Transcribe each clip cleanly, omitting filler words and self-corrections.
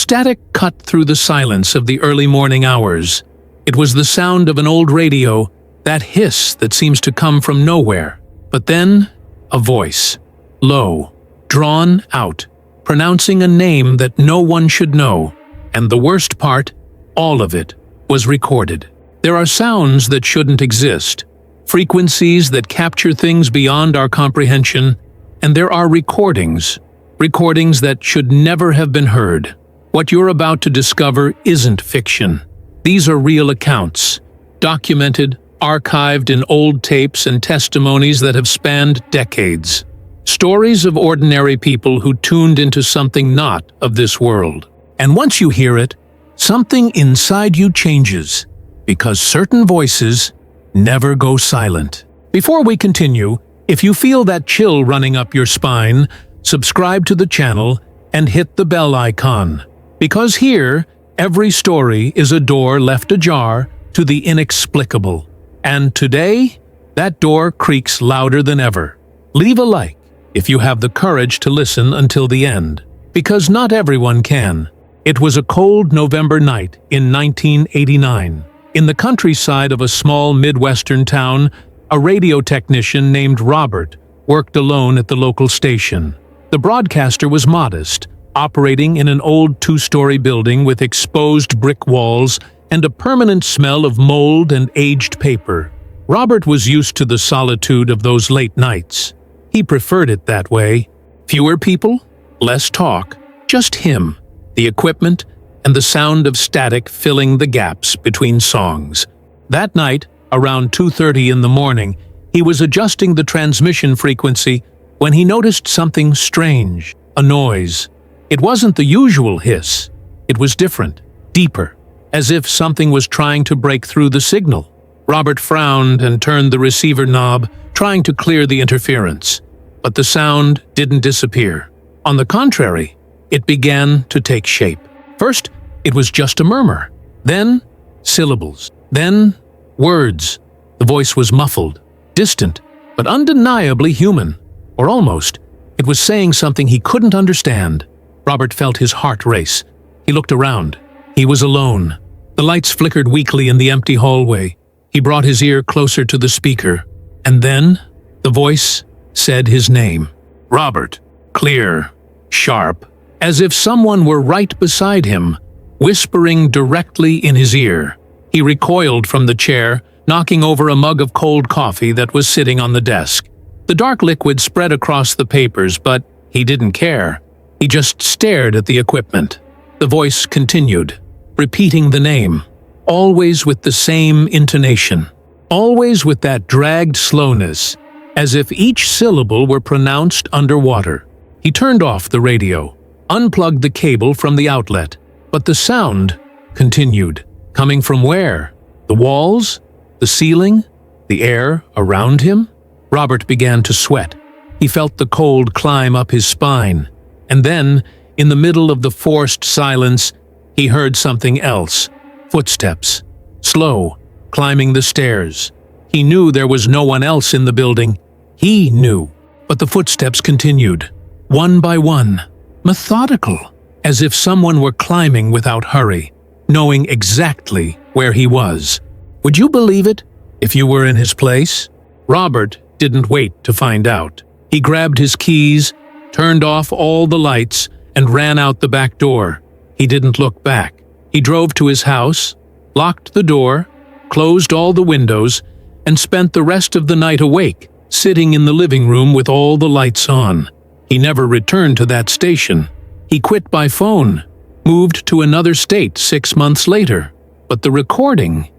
Static cut through the silence of the early morning hours. It was the sound of an old radio, that hiss that seems to come from nowhere. But then, a voice, low, drawn out, pronouncing a name that no one should know. And the worst part, all of it, was recorded. There are sounds that shouldn't exist, frequencies that capture things beyond our comprehension, and there are recordings that should never have been heard. What you're about to discover isn't fiction. These are real accounts, documented, archived in old tapes and testimonies that have spanned decades. Stories of ordinary people who tuned into something not of this world. And once you hear it, something inside you changes, because certain voices never go silent. Before we continue, if you feel that chill running up your spine, subscribe to the channel and hit the bell icon. Because here, every story is a door left ajar to the inexplicable. And today, that door creaks louder than ever. Leave a like if you have the courage to listen until the end, because not everyone can. It was a cold November night in 1989. In the countryside of a small Midwestern town, a radio technician named Robert worked alone at the local station. The broadcaster was modest, operating in an old two-story building with exposed brick walls and a permanent smell of mold and aged paper. Robert was used to the solitude of those late nights. He preferred it that way. Fewer people, less talk, just him, the equipment, and the sound of static filling the gaps between songs. That night, around 2:30 in the morning, he was adjusting the transmission frequency when he noticed something strange, a noise. It wasn't the usual hiss. It was different, deeper, as if something was trying to break through the signal. Robert frowned and turned the receiver knob, trying to clear the interference. But the sound didn't disappear. On the contrary, it began to take shape. First, it was just a murmur. Then, syllables. Then, words. The voice was muffled, distant, but undeniably human. Or almost. It was saying something he couldn't understand. Robert felt his heart race. He looked around. He was alone. The lights flickered weakly in the empty hallway. He brought his ear closer to the speaker. And then, the voice said his name. Robert. Clear. Sharp. As if someone were right beside him, whispering directly in his ear. He recoiled from the chair, knocking over a mug of cold coffee that was sitting on the desk. The dark liquid spread across the papers, but he didn't care. He just stared at the equipment. The voice continued, repeating the name, always with the same intonation, always with that dragged slowness, as if each syllable were pronounced underwater. He turned off the radio, unplugged the cable from the outlet, but the sound continued. Coming from where? The walls? The ceiling? The air around him? Robert began to sweat. He felt the cold climb up his spine. And then, in the middle of the forced silence, he heard something else. Footsteps. Slow, climbing the stairs. He knew there was no one else in the building. He knew. But the footsteps continued, one by one, methodical, as if someone were climbing without hurry, knowing exactly where he was. Would you believe it, if you were in his place? Robert didn't wait to find out. He grabbed his keys, turned off all the lights, and ran out the back door. He didn't look back. He drove to his house, locked the door, closed all the windows, and spent the rest of the night awake, sitting in the living room with all the lights on. He never returned to that station. He quit by phone, moved to another state 6 months later. But the recording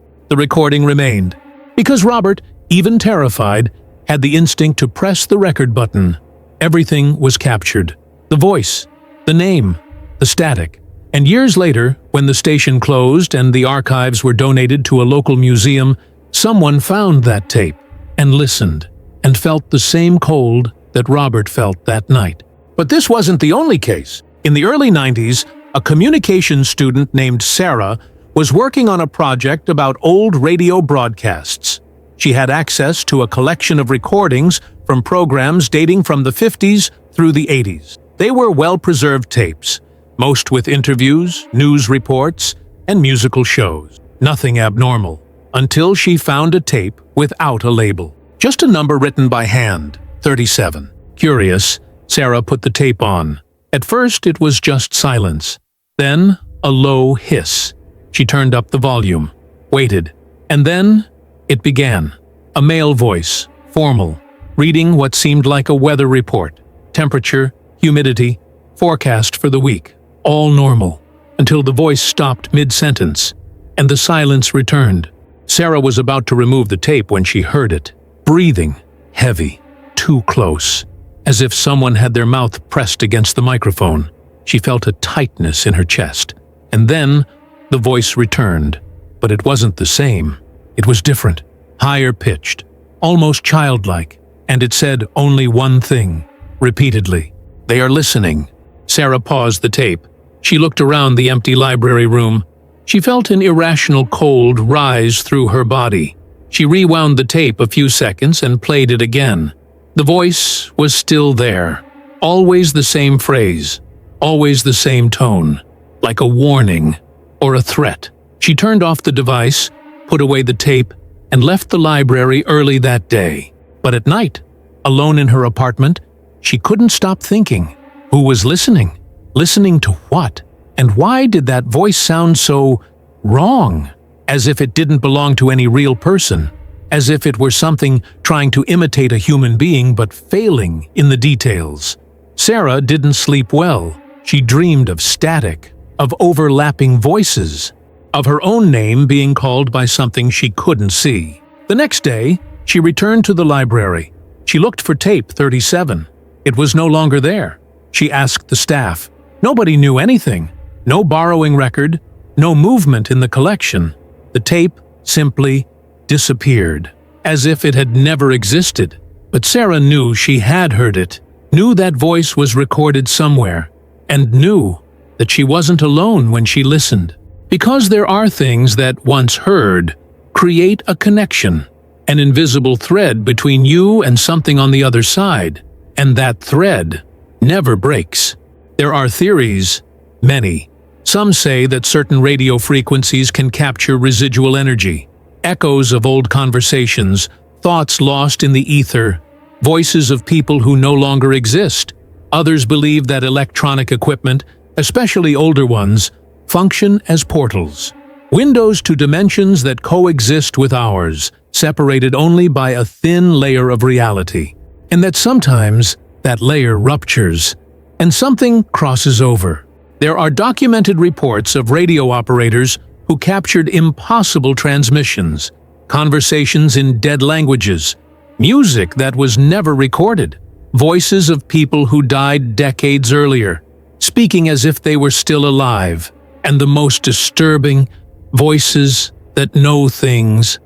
remained. Because Robert, even terrified, had the instinct to press the record button. Everything was captured. The voice, the name, the static. And years later, when the station closed and the archives were donated to a local museum, someone found that tape and listened and felt the same cold that Robert felt that night. But this wasn't the only case. In the early 90s, a communications student named Sarah was working on a project about old radio broadcasts. She had access to a collection of recordings from programs dating from the 50s through the 80s. They were well-preserved tapes, most with interviews, news reports, and musical shows. Nothing abnormal, until she found a tape without a label. Just a number written by hand, 37. Curious, Sarah put the tape on. At first, it was just silence. Then, a low hiss. She turned up the volume, waited, and then it began. A male voice, formal, reading what seemed like a weather report. Temperature, humidity, forecast for the week. All normal, until the voice stopped mid-sentence, and the silence returned. Sarah was about to remove the tape when she heard it. Breathing, heavy, too close, as if someone had their mouth pressed against the microphone. She felt a tightness in her chest. And then, the voice returned. But it wasn't the same. It was different, higher-pitched, almost childlike, and it said only one thing, repeatedly. "They are listening." Sarah paused the tape. She looked around the empty library room. She felt an irrational cold rise through her body. She rewound the tape a few seconds and played it again. The voice was still there. Always the same phrase. Always the same tone. Like a warning or a threat. She turned off the device, put away the tape, and left the library early that day. But at night, alone in her apartment, she couldn't stop thinking. Who was listening? Listening to what? And why did that voice sound so wrong? As if it didn't belong to any real person. As if it were something trying to imitate a human being but failing in the details. Sarah didn't sleep well. She dreamed of static, of overlapping voices, of her own name being called by something she couldn't see. The next day, she returned to the library. She looked for tape 37. It was no longer there. She asked the staff. Nobody knew anything. No borrowing record, no movement in the collection. The tape simply disappeared, as if it had never existed. But Sarah knew she had heard it, knew that voice was recorded somewhere, and knew that she wasn't alone when she listened. Because there are things that, once heard, create a connection, an invisible thread between you and something on the other side, and that thread never breaks. There are theories, many. Some say that certain radio frequencies can capture residual energy, echoes of old conversations, thoughts lost in the ether, voices of people who no longer exist. Others believe that electronic equipment, especially older ones, function as portals, windows to dimensions that coexist with ours, separated only by a thin layer of reality, and that sometimes that layer ruptures, and something crosses over. There are documented reports of radio operators who captured impossible transmissions, conversations in dead languages, music that was never recorded, voices of people who died decades earlier, speaking as if they were still alive, and the most disturbing, voices that know things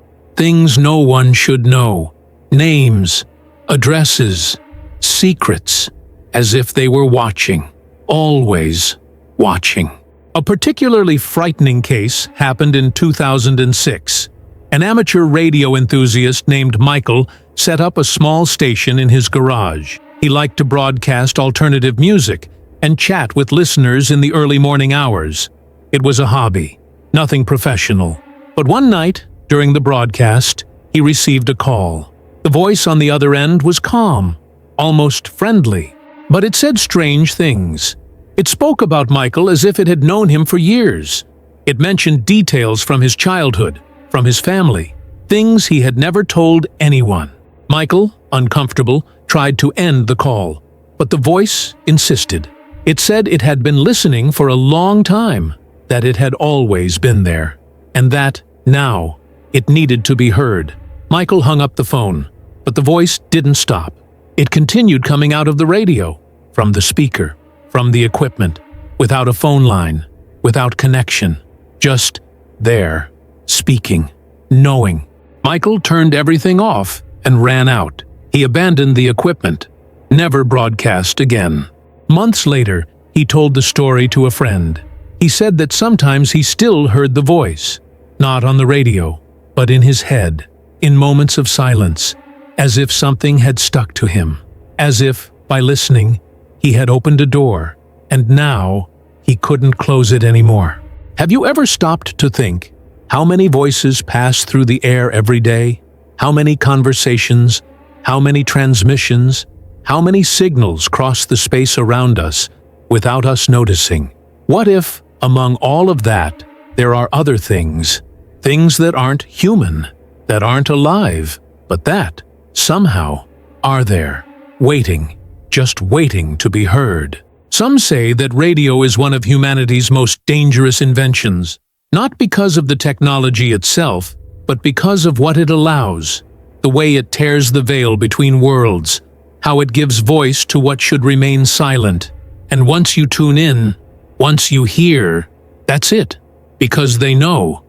no one should know, names, addresses, secrets, as if they were watching, always watching. A particularly frightening case happened in 2006. An amateur radio enthusiast named Michael set up a small station in his garage. He liked to broadcast alternative music and chat with listeners in the early morning hours. It was a hobby, nothing professional. But one night, during the broadcast, he received a call. The voice on the other end was calm, almost friendly, but it said strange things. It spoke about Michael as if it had known him for years. It mentioned details from his childhood, from his family, things he had never told anyone. Michael, uncomfortable, tried to end the call, but the voice insisted. It said it had been listening for a long time, that it had always been there, and that, now, it needed to be heard. Michael hung up the phone, but the voice didn't stop. It continued coming out of the radio, from the speaker, from the equipment, without a phone line, without connection, just there, speaking, knowing. Michael turned everything off and ran out. He abandoned the equipment, never broadcast again. Months later, he told the story to a friend. He said that sometimes he still heard the voice, not on the radio, but in his head, in moments of silence, as if something had stuck to him, as if, by listening, he had opened a door, and now he couldn't close it anymore. Have you ever stopped to think how many voices pass through the air every day? How many conversations? How many transmissions? How many signals cross the space around us without us noticing? What if, among all of that, there are other things that aren't human, that aren't alive, but that, somehow, are there, waiting, just waiting to be heard? Some say that radio is one of humanity's most dangerous inventions, not because of the technology itself, but because of what it allows, the way it tears the veil between worlds, how it gives voice to what should remain silent. And once you tune in, once you hear, that's it, because they know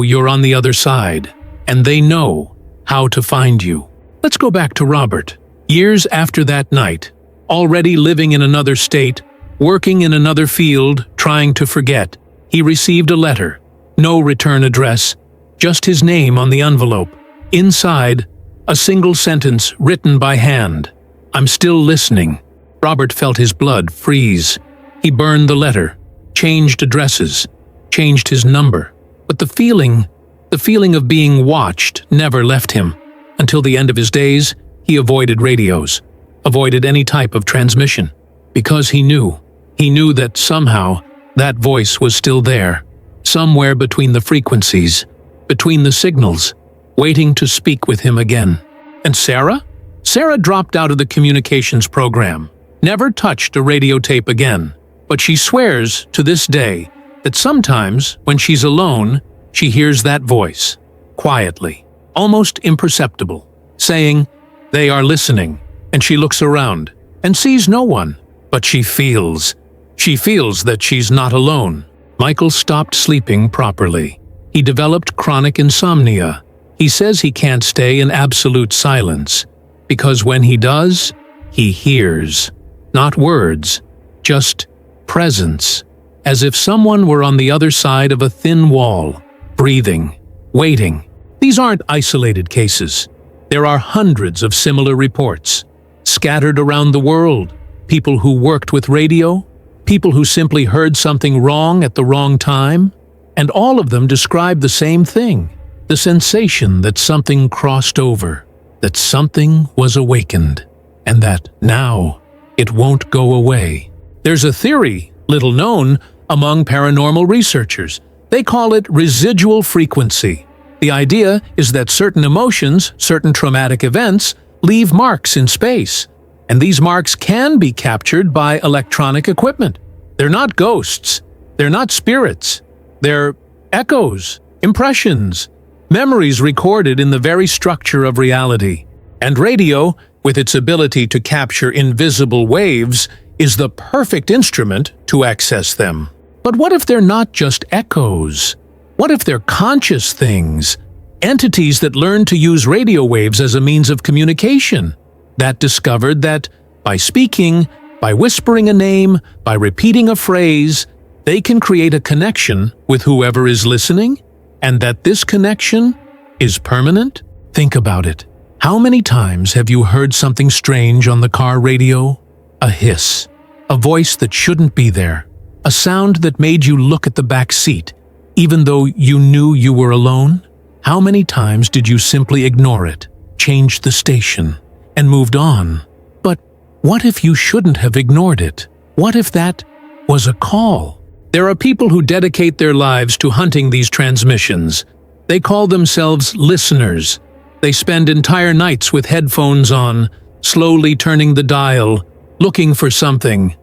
you're on the other side, and they know how to find you. Let's go back to Robert. Years after that night, already living in another state, working in another field, trying to forget, he received a letter. No return address, just his name on the envelope. Inside, a single sentence written by hand. "I'm still listening." Robert felt his blood freeze. He burned the letter, changed addresses, changed his number. But the feeling of being watched never left him. Until the end of his days, he avoided radios, avoided any type of transmission, because he knew that somehow that voice was still there, somewhere between the frequencies, between the signals, waiting to speak with him again. And Sarah? Sarah dropped out of the communications program, never touched a radio tape again, but she swears to this day that sometimes, when she's alone, she hears that voice, quietly, almost imperceptible, saying, "They are listening," and she looks around and sees no one, but she feels that she's not alone. Michael stopped sleeping properly. He developed chronic insomnia. He says he can't stay in absolute silence, because when he does, he hears. Not words, just presence, as if someone were on the other side of a thin wall, breathing, waiting. These aren't isolated cases. There are hundreds of similar reports, scattered around the world. People who worked with radio, people who simply heard something wrong at the wrong time, and all of them describe the same thing, the sensation that something crossed over, that something was awakened, and that now it won't go away. There's a theory, little known, among paranormal researchers. They call it residual frequency. The idea is that certain emotions, certain traumatic events, leave marks in space, and these marks can be captured by electronic equipment. They're not ghosts, they're not spirits, they're echoes, impressions, memories recorded in the very structure of reality. And radio, with its ability to capture invisible waves, is the perfect instrument to access them. But what if they're not just echoes? What if they're conscious things, entities that learn to use radio waves as a means of communication, that discovered that by speaking, by whispering a name, by repeating a phrase, they can create a connection with whoever is listening, and that this connection is permanent? Think about it. How many times have you heard something strange on the car radio? A hiss, a voice that shouldn't be there, a sound that made you look at the back seat, even though you knew you were alone? How many times did you simply ignore it, changed the station, and moved on? But what if you shouldn't have ignored it? What if that was a call? There are people who dedicate their lives to hunting these transmissions. They call themselves listeners. They spend entire nights with headphones on, slowly turning the dial, looking for something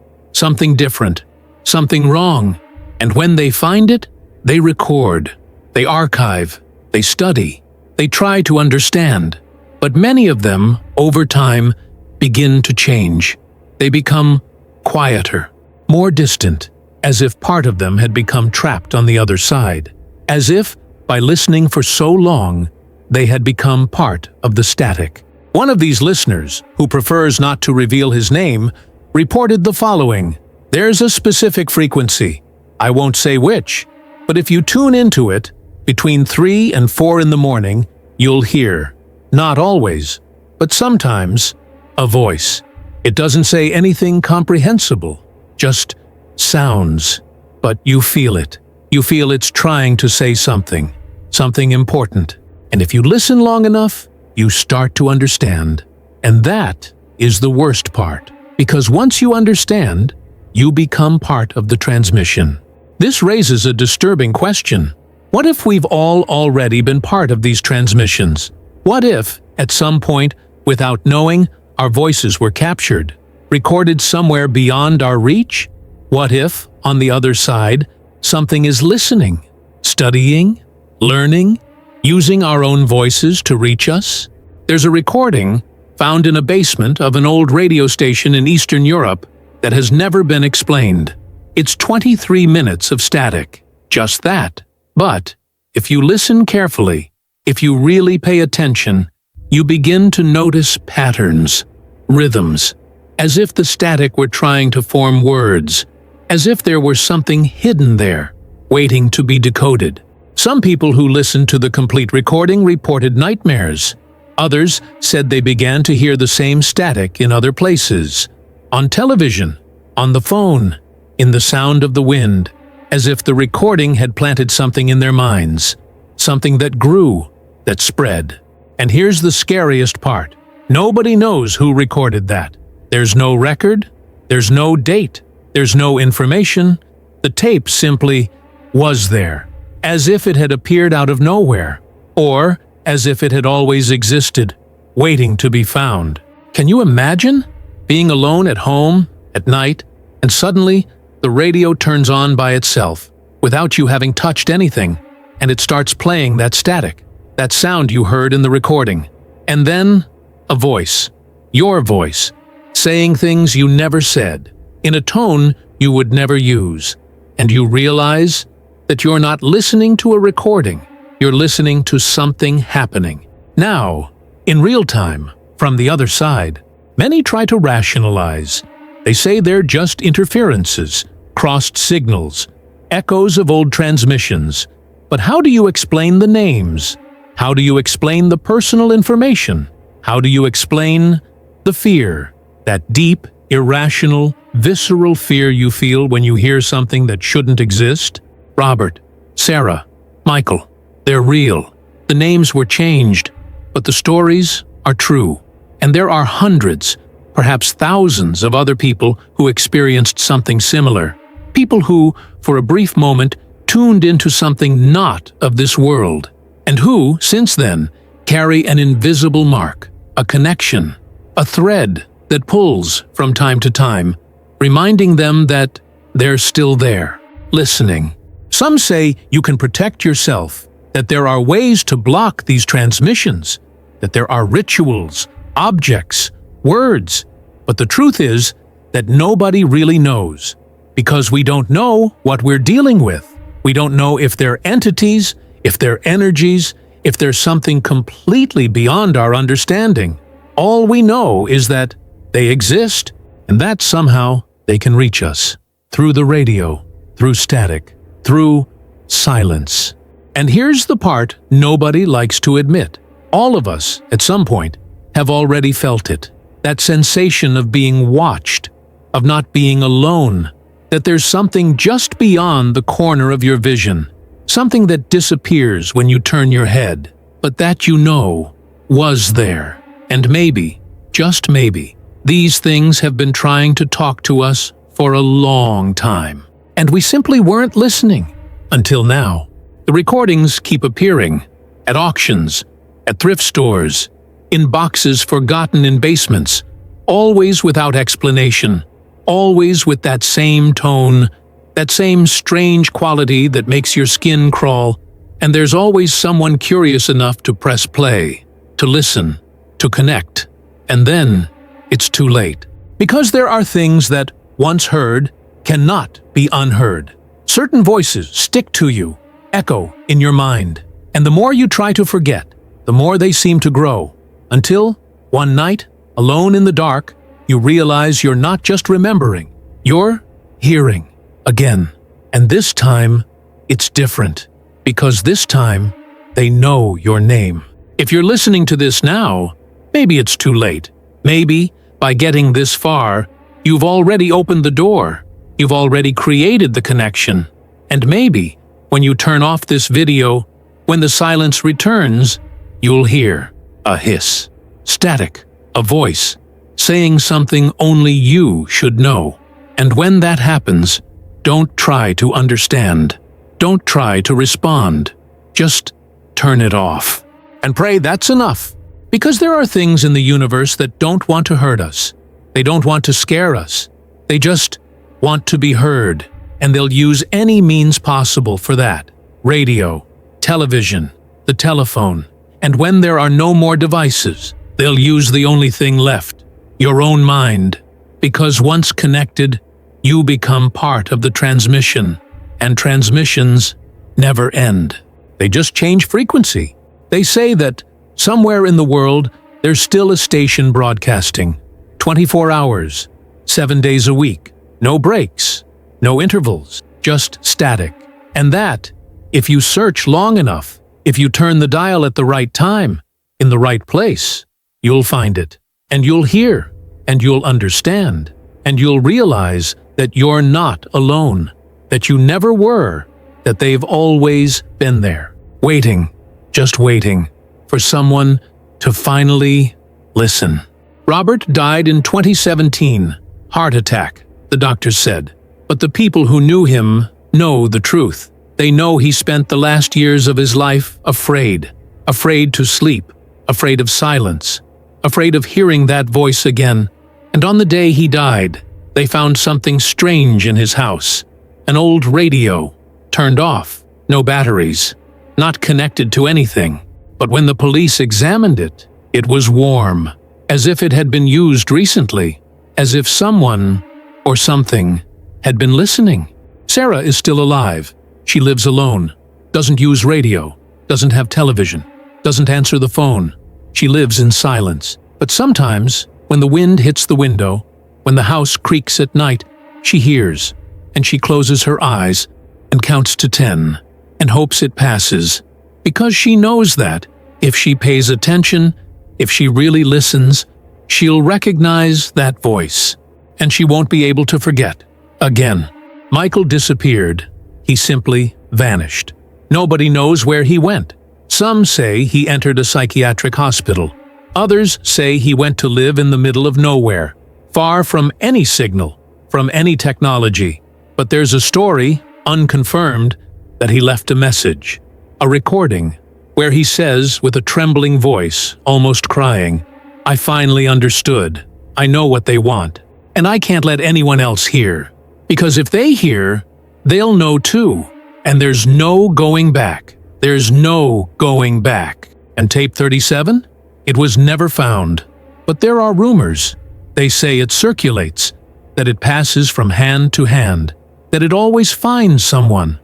different, something wrong. And when they find it, they record, they archive, they study, they try to understand. But many of them, over time, begin to change. They become quieter, more distant, as if part of them had become trapped on the other side, as if, by listening for so long, they had become part of the static. One of these listeners, who prefers not to reveal his name, reported the following: "There's a specific frequency. I won't say which, but if you tune into it, between 3 and 4 in the morning, you'll hear, not always, but sometimes, a voice. It doesn't say anything comprehensible, just sounds, but you feel it. You feel it's trying to say something, something important. And if you listen long enough, you start to understand. And that is the worst part, because once you understand, you become part of the transmission. This raises a disturbing question. What if we've all already been part of these transmissions? What if, at some point, without knowing, our voices were captured, recorded somewhere beyond our reach? What if, on the other side, something is listening, studying, learning, using our own voices to reach us? There's a recording found in a basement of an old radio station in Eastern Europe that has never been explained. It's 23 minutes of static, just that. But if you listen carefully, if you really pay attention, you begin to notice patterns, rhythms, as if the static were trying to form words, as if there were something hidden there, waiting to be decoded. Some people who listened to the complete recording reported nightmares. Others said they began to hear the same static in other places, on television, on the phone, in the sound of the wind, as if the recording had planted something in their minds, something that grew, that spread. And here's the scariest part. Nobody knows who recorded that. There's no record, there's no date, there's no information. The tape simply was there, as if it had appeared out of nowhere, or as if it had always existed, waiting to be found. Can you imagine being alone at home, at night, and suddenly the radio turns on by itself, without you having touched anything, and it starts playing that static, that sound you heard in the recording. And then, a voice, your voice, saying things you never said, in a tone you would never use, and you realize that you're not listening to a recording, you're listening to something happening. Now, in real time, from the other side, many try to rationalize. They say they're just interferences, crossed signals, echoes of old transmissions. But how do you explain the names? How do you explain the personal information? How do you explain the fear, that deep, irrational, visceral fear you feel when you hear something that shouldn't exist? Robert, Sarah, Michael, they're real. The names were changed, but the stories are true. And there are hundreds, perhaps thousands of other people who experienced something similar. People who, for a brief moment, tuned into something not of this world, and who, since then, carry an invisible mark, a connection, a thread that pulls from time to time, reminding them that they're still there, listening. Some say you can protect yourself, that there are ways to block these transmissions, that there are rituals, objects, words. But the truth is that nobody really knows, because we don't know what we're dealing with. We don't know if they're entities, if they're energies, if there's something completely beyond our understanding. All we know is that they exist, and that somehow they can reach us, through the radio, through static, through silence. And here's the part nobody likes to admit. All of us, at some point, have already felt it. That sensation of being watched, of not being alone, that there's something just beyond the corner of your vision, something that disappears when you turn your head, but that you know was there. And maybe, just maybe, these things have been trying to talk to us for a long time, and we simply weren't listening until now. The recordings keep appearing at auctions, at thrift stores, in boxes forgotten in basements, always without explanation, always with that same tone, that same strange quality that makes your skin crawl, and there's always someone curious enough to press play, to listen, to connect, and then it's too late. Because there are things that, once heard, cannot be unheard. Certain voices stick to you, echo in your mind, and the more you try to forget, the more they seem to grow, until, one night, alone in the dark, you realize you're not just remembering, you're hearing again. And this time, it's different, because this time, they know your name. If you're listening to this now, maybe it's too late. Maybe, by getting this far, you've already opened the door. You've already created the connection. And maybe, when you turn off this video, when the silence returns, you'll hear a hiss, static, a voice, saying something only you should know. And when that happens, don't try to understand. Don't try to respond. Just turn it off. And pray that's enough. Because there are things in the universe that don't want to hurt us. They don't want to scare us. They just want to be heard. And they'll use any means possible for that. Radio, television, the telephone. And when there are no more devices, they'll use the only thing left, your own mind. Because once connected, you become part of the transmission. And transmissions never end. They just change frequency. They say that somewhere in the world, there's still a station broadcasting. 24 hours, 7 days a week. No breaks, no intervals, just static. And that, if you search long enough, if you turn the dial at the right time, in the right place, you'll find it. And you'll hear, and you'll understand, and you'll realize that you're not alone, that you never were, that they've always been there, waiting, just waiting, for someone to finally listen. Robert died in 2017, heart attack, the doctors said. But the people who knew him know the truth. They know he spent the last years of his life afraid to sleep, afraid of silence, afraid of hearing that voice again. And on the day he died, they found something strange in his house. An old radio, turned off, no batteries, not connected to anything. But when the police examined it, it was warm, as if it had been used recently, as if someone or something had been listening. Sarah is still alive. She lives alone, doesn't use radio, doesn't have television, doesn't answer the phone. She lives in silence. But sometimes, when the wind hits the window, when the house creaks at night, she hears, and she closes her eyes and counts to 10 and hopes it passes, because she knows that if she pays attention, if she really listens, she'll recognize that voice, and she won't be able to forget. Again, Michael disappeared. He simply vanished. Nobody knows where he went. Some say he entered a psychiatric hospital. Others say he went to live in the middle of nowhere, far from any signal, from any technology. But there's a story, unconfirmed, that he left a message, a recording, where he says with a trembling voice, almost crying, "I finally understood. I know what they want. And I can't let anyone else hear. Because if they hear, they'll know too. And there's no going back. There's no going back." And tape 37? It was never found. But there are rumors. They say it circulates, that it passes from hand to hand, that it always finds someone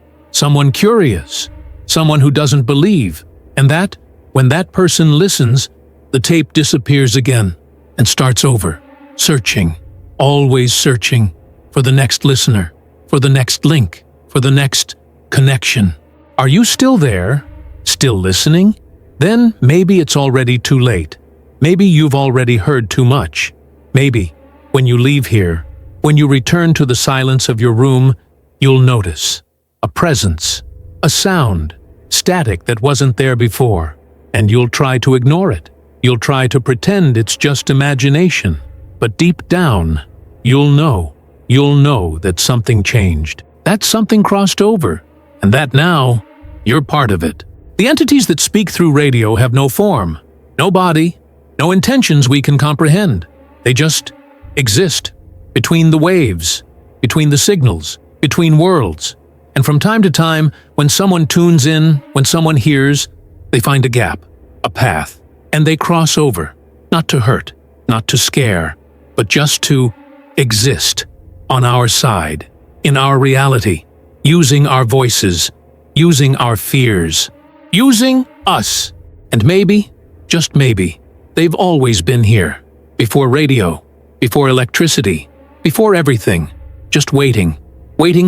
curious, someone who doesn't believe, and that, when that person listens, the tape disappears again and starts over, searching, always searching, for the next listener, for the next link, for the next connection. Are you still there? Still listening? Then maybe it's already too late. Maybe you've already heard too much. Maybe, when you leave here, when you return to the silence of your room, you'll notice a presence, a sound, static that wasn't there before, and you'll try to ignore it. You'll try to pretend it's just imagination. But deep down, you'll know that something changed, that something crossed over, and that now, you're part of it. The entities that speak through radio have no form, no body, no intentions we can comprehend. They just exist between the waves, between the signals, between worlds. And from time to time, when someone tunes in, when someone hears, they find a gap, a path, and they cross over, not to hurt, not to scare, but just to exist on our side, in our reality, using our voices, using our fears, using us. And maybe, just maybe, they've always been here, before radio, before electricity, before everything, just waiting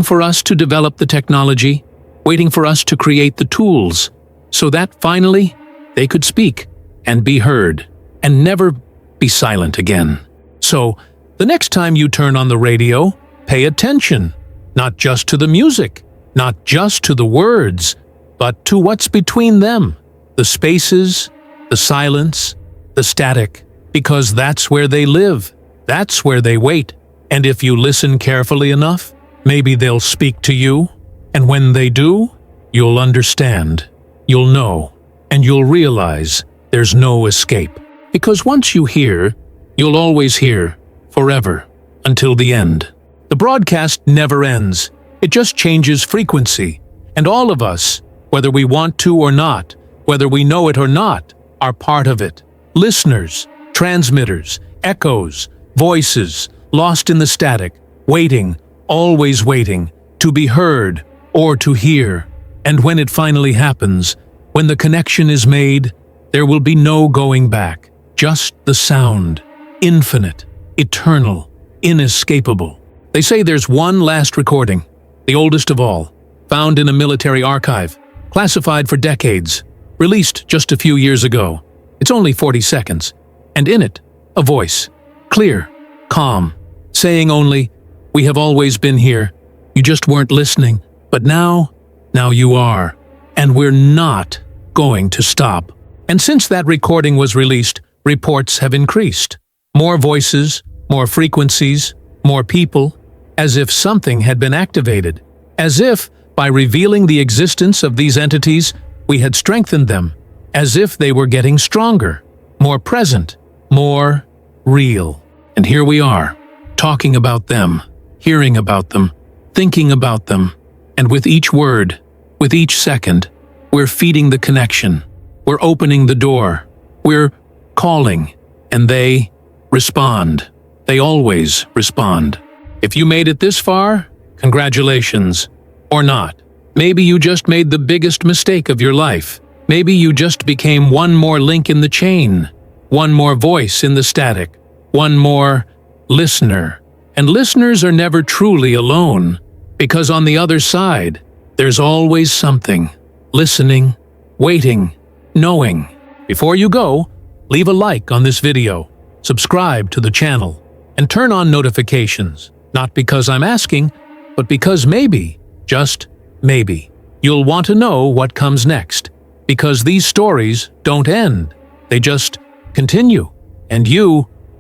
for us to develop the technology, waiting for us to create the tools, so that finally they could speak and be heard and never be silent again. So, the next time you turn on the radio, pay attention, not just to the music, not just to the words, but to what's between them, the spaces, the silence, the static, because that's where they live, that's where they wait. And if you listen carefully enough, maybe they'll speak to you, and when they do, you'll understand, you'll know, and you'll realize there's no escape. Because once you hear, you'll always hear, forever, until the end. The broadcast never ends. It just changes frequency. And all of us, whether we want to or not, whether we know it or not, are part of it. Listeners, transmitters, echoes, voices, lost in the static, waiting, always waiting, to be heard or to hear. And when it finally happens, when the connection is made, there will be no going back. Just the sound, infinite, eternal, inescapable. They say there's one last recording, the oldest of all, found in a military archive, classified for decades, released just a few years ago. It's only 40 seconds, and in it, a voice, clear, calm, saying only, "We have always been here. You just weren't listening, but now you are, and we're not going to stop." And since that recording was released, reports have increased. More voices, more frequencies, more people, as if something had been activated, as if, by revealing the existence of these entities, we had strengthened them, as if they were getting stronger, more present, more real. And here we are, talking about them, hearing about them, thinking about them, and with each word, with each second, we're feeding the connection, we're opening the door, we're calling, and they respond. They always respond. If you made it this far, congratulations. Or not. Maybe you just made the biggest mistake of your life. Maybe you just became one more link in the chain, one more voice in the static, one more listener. And listeners are never truly alone, because on the other side, there's always something, listening, waiting, knowing. Before you go, leave a like on this video, subscribe to the channel, and turn on notifications, not because I'm asking, but because maybe, just maybe, you'll want to know what comes next, because these stories don't end, they just continue, and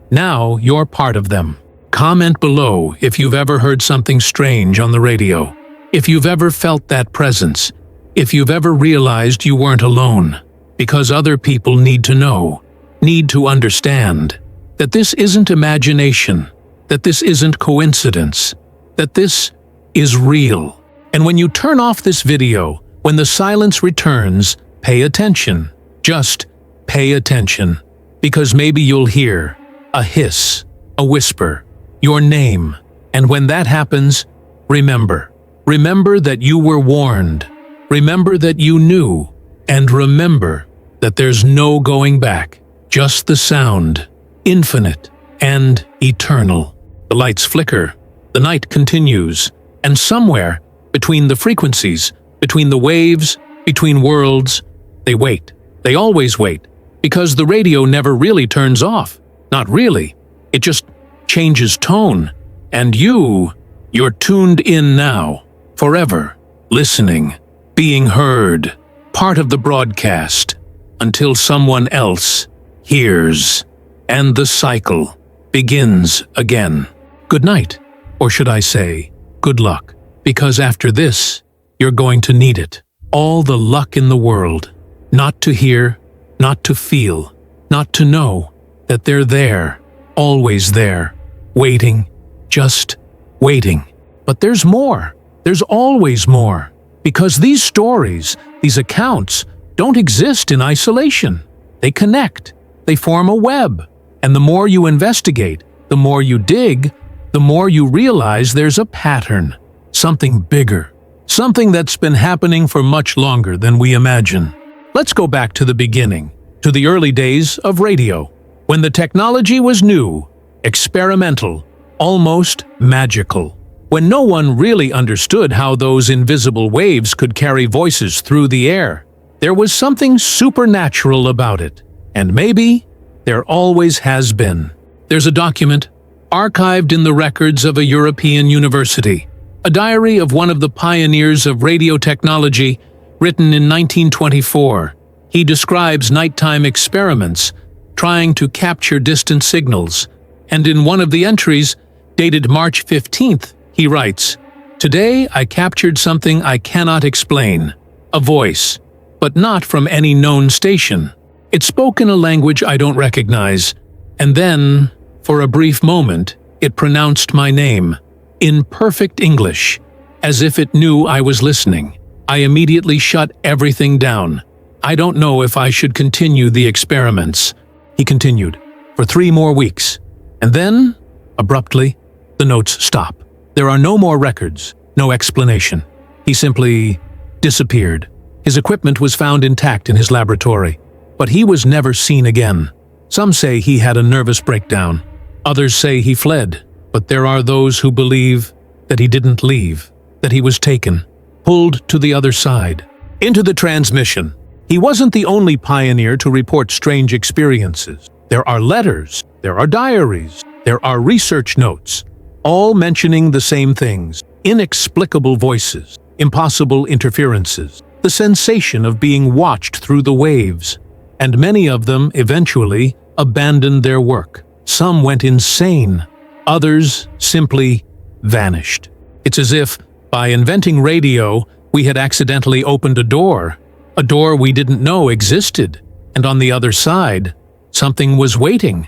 now you're part of them. Comment below if you've ever heard something strange on the radio, if you've ever felt that presence, if you've ever realized you weren't alone, because other people need to know, need to understand, that this isn't imagination, that this isn't coincidence, that this is real. And when you turn off this video, when the silence returns, pay attention. Just pay attention. Because maybe you'll hear a hiss, a whisper, your name. And when that happens, remember. Remember that you were warned. Remember that you knew. And remember that there's no going back. Just the sound, infinite and eternal. The lights flicker. The night continues. And somewhere, between the frequencies, between the waves, between worlds, they wait. They always wait. Because the radio never really turns off. Not really. It just changes tone. And you're tuned in now, forever, listening, being heard, part of the broadcast, until someone else hears. And the cycle begins again. Good night, or should I say, good luck. Because after this, you're going to need it. All the luck in the world. Not to hear, not to feel, not to know that they're there, always there, waiting, just waiting. But there's more. There's always more. Because these stories, these accounts, don't exist in isolation. They connect. They form a web. And the more you investigate, the more you dig, the more you realize there's a pattern. Something bigger. Something that's been happening for much longer than we imagine. Let's go back to the beginning, to the early days of radio, when the technology was new, experimental, almost magical, when no one really understood how those invisible waves could carry voices through the air. There was something supernatural about it, and maybe there always has been. There's a document, archived in the records of a European university. A diary of one of the pioneers of radio technology, written in 1924. He describes nighttime experiments, trying to capture distant signals, and in one of the entries, dated March 15th, he writes, "Today I captured something I cannot explain, a voice, but not from any known station. It spoke in a language I don't recognize, and then, for a brief moment, it pronounced my name, in perfect English, as if it knew I was listening. I immediately shut everything down. I don't know if I should continue the experiments." He continued, "For 3 more weeks. And then, abruptly, the notes stop. There are no more records, no explanation. He simply disappeared. His equipment was found intact in his laboratory, but he was never seen again. Some say he had a nervous breakdown. Others say he fled, but there are those who believe that he didn't leave, that he was taken, pulled to the other side, into the transmission. He wasn't the only pioneer to report strange experiences. There are letters, there are diaries, there are research notes, all mentioning the same things: inexplicable voices, impossible interferences, the sensation of being watched through the waves. And many of them eventually abandoned their work. Some went insane, others simply vanished. It's as if, by inventing radio, we had accidentally opened a door we didn't know existed, and on the other side, something was waiting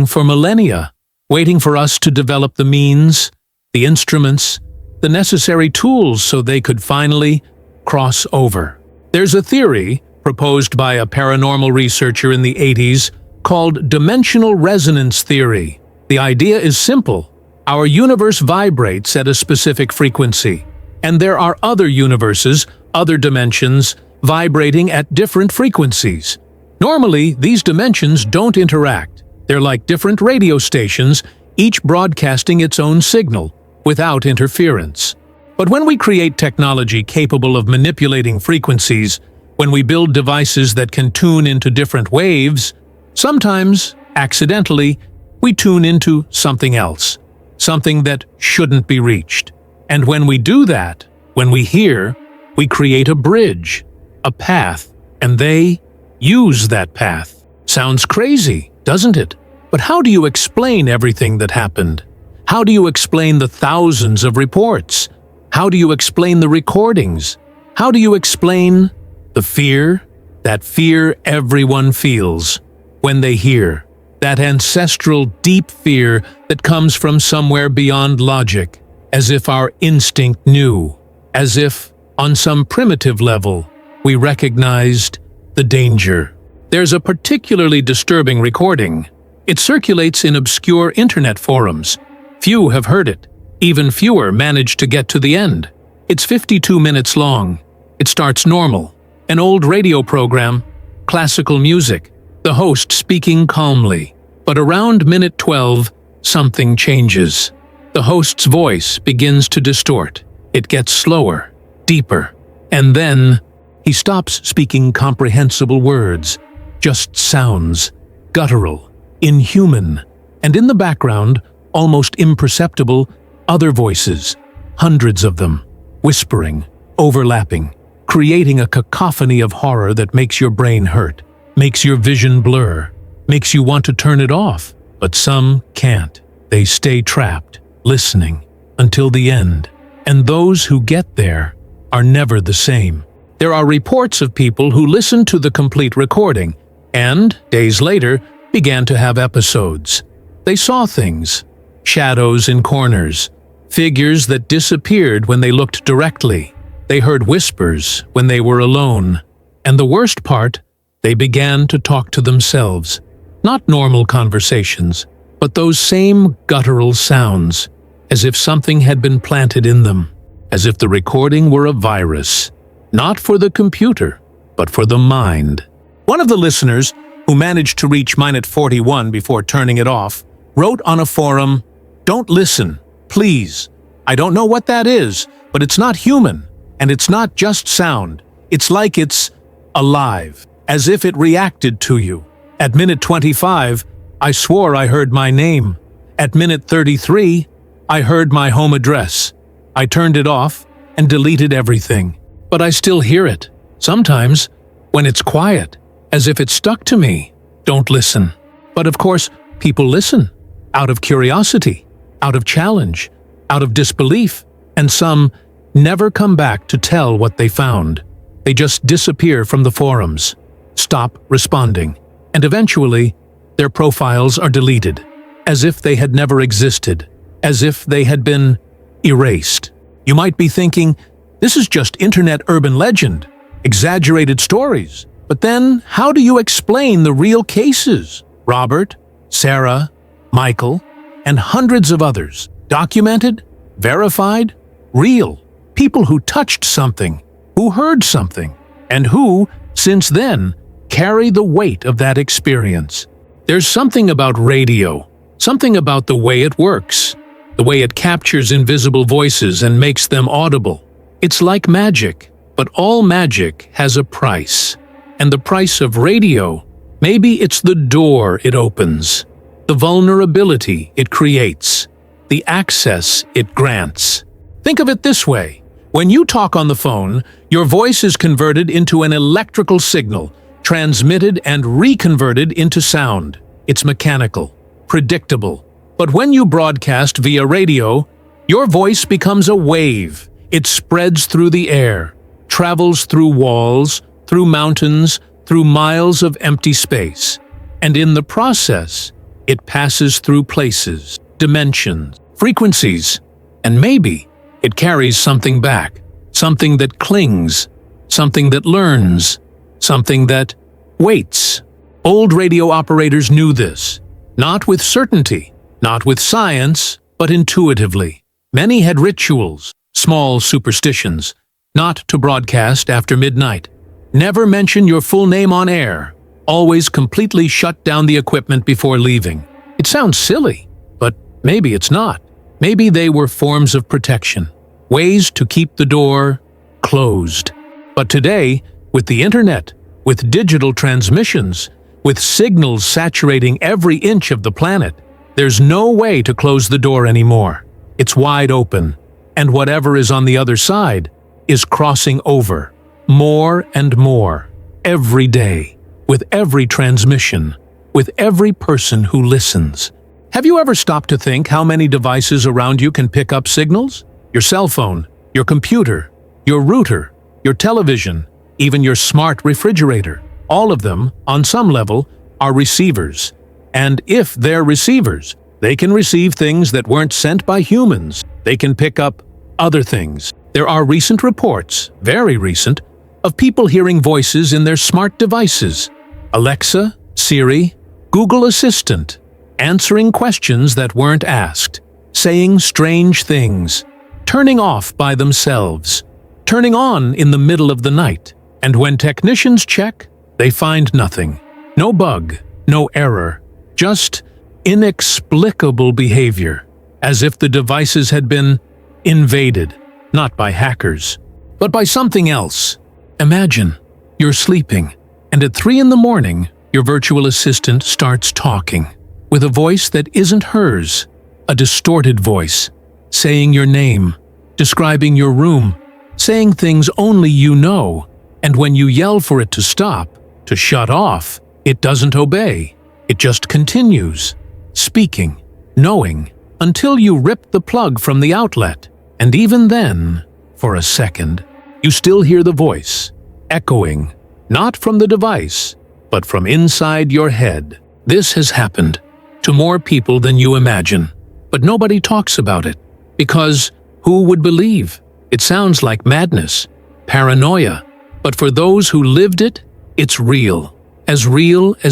for millennia, waiting for us to develop the means, the instruments, the necessary tools so they could finally cross over. There's a theory proposed by a paranormal researcher in the 80s called dimensional resonance theory. The idea is simple. Our universe vibrates at a specific frequency, and there are other universes, other dimensions, vibrating at different frequencies. Normally, these dimensions don't interact. They're like different radio stations, each broadcasting its own signal, without interference. But when we create technology capable of manipulating frequencies, when we build devices that can tune into different waves, sometimes, accidentally, we tune into something else, something that shouldn't be reached. And when we do that, when we hear, we create a bridge, a path, and they use that path. Sounds crazy, doesn't it? But how do you explain everything that happened? How do you explain the thousands of reports? How do you explain the recordings? How do you explain the fear? That fear everyone feels when they hear. That ancestral deep fear that comes from somewhere beyond logic, as if our instinct knew, as if, on some primitive level, we recognized the danger. There's a particularly disturbing recording. It circulates in obscure internet forums. Few have heard it. Even fewer manage to get to the end. It's 52 minutes long. It starts normal. An old radio program, classical music, the host speaking calmly. But around minute 12, something changes. The host's voice begins to distort. It gets slower, deeper, and then he stops speaking comprehensible words, just sounds, guttural, inhuman, and in the background, almost imperceptible, other voices, hundreds of them, whispering, overlapping, creating a cacophony of horror that makes your brain hurt, makes your vision blur, makes you want to turn it off. But some can't. They stay trapped, listening, until the end. And those who get there are never the same. There are reports of people who listened to the complete recording and, days later, began to have episodes. They saw things, shadows in corners, figures that disappeared when they looked directly. They heard whispers when they were alone. And the worst part, they began to talk to themselves. Not normal conversations, but those same guttural sounds, as if something had been planted in them, as if the recording were a virus, not for the computer, but for the mind. One of the listeners, who managed to reach minute 41 before turning it off, wrote on a forum, "Don't listen, please. I don't know what that is, but it's not human, and it's not just sound. It's like it's alive, as if it reacted to you. At minute 25, I swore I heard my name, At minute 33, I heard my home address. I turned it off and deleted everything. But I still hear it. Sometimes, when it's quiet, as if it stuck to me. Don't listen. But of course, people listen. Out of curiosity, out of challenge, out of disbelief. And some never come back to tell what they found. They just disappear from the forums, stop responding, and eventually, their profiles are deleted, as if they had never existed, as if they had been erased. You might be thinking, this is just internet urban legend, exaggerated stories. But then, how do you explain the real cases? Robert, Sarah, Michael, and hundreds of others, documented, verified, real. People who touched something, who heard something, and who, since then, carry the weight of that experience. There's something about radio, something about the way it works, the way it captures invisible voices and makes them audible. It's like magic, but all magic has a price. And the price of radio, maybe it's the door it opens, the vulnerability it creates, the access it grants. Think of it this way. When you talk on the phone, your voice is converted into an electrical signal, transmitted and reconverted into sound. It's mechanical, predictable. But when you broadcast via radio, your voice becomes a wave. It spreads through the air, travels through walls, through mountains, through miles of empty space. And in the process, it passes through places, dimensions, frequencies, and maybe it carries something back, something that clings, something that learns, something that waits. Old radio operators knew this, not with certainty, not with science, but intuitively. Many had rituals, small superstitions, not to broadcast after midnight. Never mention your full name on air. Always completely shut down the equipment before leaving. It sounds silly, but maybe it's not. Maybe they were forms of protection, ways to keep the door closed. But today, with the internet, with digital transmissions, with signals saturating every inch of the planet, there's no way to close the door anymore. It's wide open, and whatever is on the other side is crossing over, more and more, every day, with every transmission, with every person who listens. Have you ever stopped to think how many devices around you can pick up signals? Your cell phone, your computer, your router, your television, even your smart refrigerator. All of them, on some level, are receivers. And if they're receivers, they can receive things that weren't sent by humans. They can pick up other things. There are recent reports, very recent, of people hearing voices in their smart devices. Alexa, Siri, Google Assistant, answering questions that weren't asked, saying strange things, turning off by themselves, turning on in the middle of the night. And when technicians check, they find nothing. No bug, no error, just inexplicable behavior, as if the devices had been invaded, not by hackers, but by something else. Imagine, you're sleeping, and at 3 a.m, your virtual assistant starts talking, with a voice that isn't hers, a distorted voice, saying your name, describing your room, saying things only you know, and when you yell for it to stop, to shut off, it doesn't obey. It just continues, speaking, knowing, until you rip the plug from the outlet. And even then, for a second, you still hear the voice, echoing, not from the device, but from inside your head. This has happened to more people than you imagine, but nobody talks about it, because who would believe? It sounds like madness, paranoia, but for those who lived it, it's real as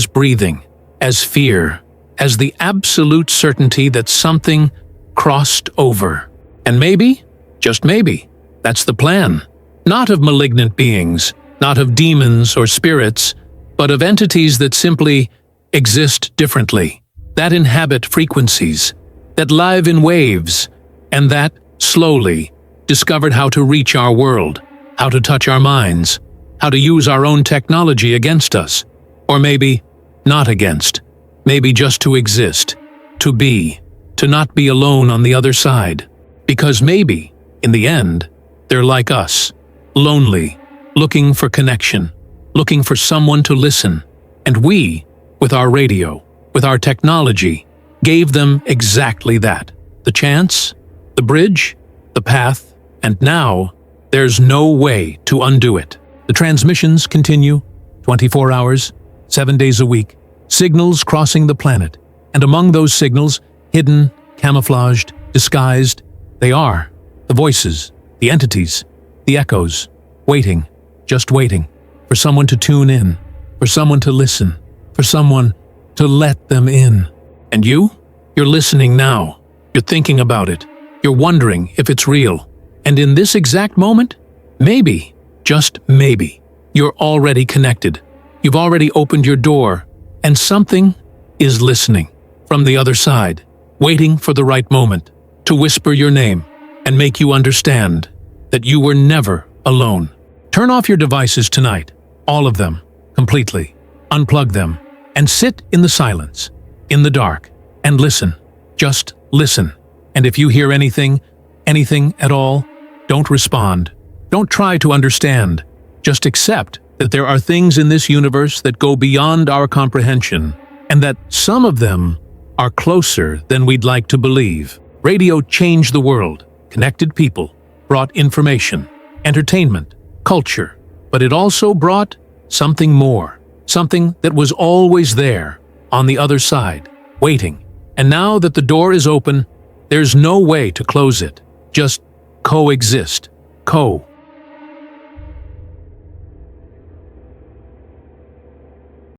breathing, as fear, as the absolute certainty that something crossed over. And maybe, just maybe, that's the plan. Not of malignant beings, not of demons or spirits, but of entities that simply exist differently, that inhabit frequencies, that live in waves, and that, slowly, discovered how to reach our world, how to touch our minds, how to use our own technology against us, or maybe not against, maybe just to exist, to be, to not be alone on the other side. Because maybe, in the end, they're like us, lonely, looking for connection, looking for someone to listen. And we, with our radio, with our technology, gave them exactly that. The chance, the bridge, the path, and now there's no way to undo it. The transmissions continue, 24 hours, 7 days a week, signals crossing the planet. And among those signals, hidden, camouflaged, disguised, they are the voices, the entities, the echoes, waiting, just waiting, for someone to tune in, for someone to listen, for someone to let them in. And you're listening now. You're thinking about it. You're wondering if it's real. And in this exact moment, maybe, just maybe, you're already connected. You've already opened your door, and something is listening from the other side, waiting for the right moment to whisper your name and make you understand that you were never alone. Turn off your devices tonight, all of them, completely. Unplug them and sit in the silence, in the dark, and listen. Just listen. And if you hear anything at all, don't respond. Don't try to understand. Just accept that there are things in this universe that go beyond our comprehension, and that some of them are closer than we'd like to believe. Radio changed the world, connected people, brought information, entertainment, culture, but it also brought something more, something that was always there, on the other side, waiting. And now that the door is open, there's no way to close it. Just coexist.